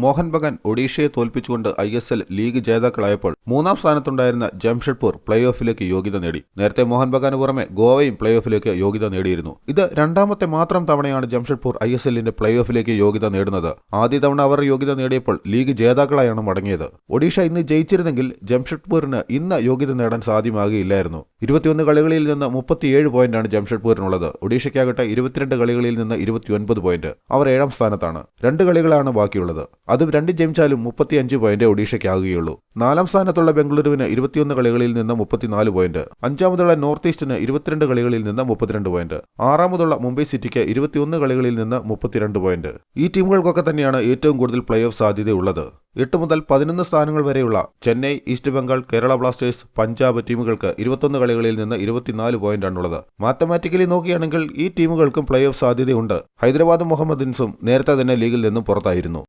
Mohan Bagan ഒഡീഷയെ തോൽപ്പിച്ചുകൊണ്ട് ISL league ജേതാക്കളായപ്പോൾ മൂന്നാം സ്ഥാനത്തുണ്ടായിരുന്ന Jamshedpur play ഓഫിലേക്ക് യോഗ്യത നേടി. നേരത്തെ മോഹൻ ബഗാന് പുറമെ ഗോവയും പ്ലേ ഓഫിലേക്ക് യോഗ്യത നേടിയിരുന്നു. ഇത് രണ്ടാമത്തെ മാത്രം തവണയാണ് ജംഷഡ്പൂർ ISLന്റെ പ്ലേ ഓഫിലേക്ക് യോഗ്യത നേടുന്നത്. ആദ്യ തവണ അവർ യോഗ്യത നേടിയപ്പോൾ ലീഗ് ജേതാക്കളായാണ് മടങ്ങിയത്. ഒഡീഷ ഇന്ന് ജയിച്ചിരുന്നെങ്കിൽ ജംഷഡ്പൂരിന് ഇന്ന് യോഗ്യത നേടാൻ സാധ്യമാകുകയില്ലായിരുന്നു. 21 കളികളിൽ നിന്ന് 37 പോയിന്റാണ് ജംഷഡ്പൂരിനുള്ളത്. ഒഡീഷയ്ക്കാകട്ടെ 22 കളികളിൽ നിന്ന് 29 പോയിന്റ്. അവർ 7ാം സ്ഥാനത്താണ്. 2 കളികളാണ് ബാക്കിയുള്ളത്. അതും 2 ജയിച്ചാലും 35 പോയിന്റ് ഒഡീഷയ്ക്കാകുകയുള്ളൂ. 4ാം സ്ഥാനത്തുള്ള ബംഗളൂരുവിന് 21 കളികളിൽ നിന്ന് 34 പോയിന്റ്. 5ാമതുള്ള നോർത്ത് ഈസ്റ്റിന് 22 കളികളിൽ നിന്ന് 32 പോയിന്റ്. 6ാമതുള്ള മുംബൈ സിറ്റിക്ക് 21 കളികളിൽ നിന്ന് 32 പോയിന്റ്. ഈ ടീമുകൾക്കൊക്കെ തന്നെയാണ് ഏറ്റവും കൂടുതൽ പ്ലേ ഓഫ് സാധ്യതയുള്ളത്. 8 മുതൽ 11 സ്ഥാനങ്ങൾ വരെയുള്ള ചെന്നൈ, ഈസ്റ്റ് ബംഗാൾ, കേരള ബ്ലാസ്റ്റേഴ്സ്, പഞ്ചാബ് ടീമുകൾക്ക് 21 കളികളിൽ നിന്ന് 24 പോയിന്റാണുള്ളത്. മാത്തമാറ്റിക്കലി നോക്കുകയാണെങ്കിൽ ഈ ടീമുകൾക്കും പ്ലേ ഓഫ് സാധ്യതയുണ്ട്. ഹൈദരാബാദും മുഹമ്മദൻസും നേരത്തെ തന്നെ ലീഗിൽ നിന്നും പുറത്തായിരുന്നു.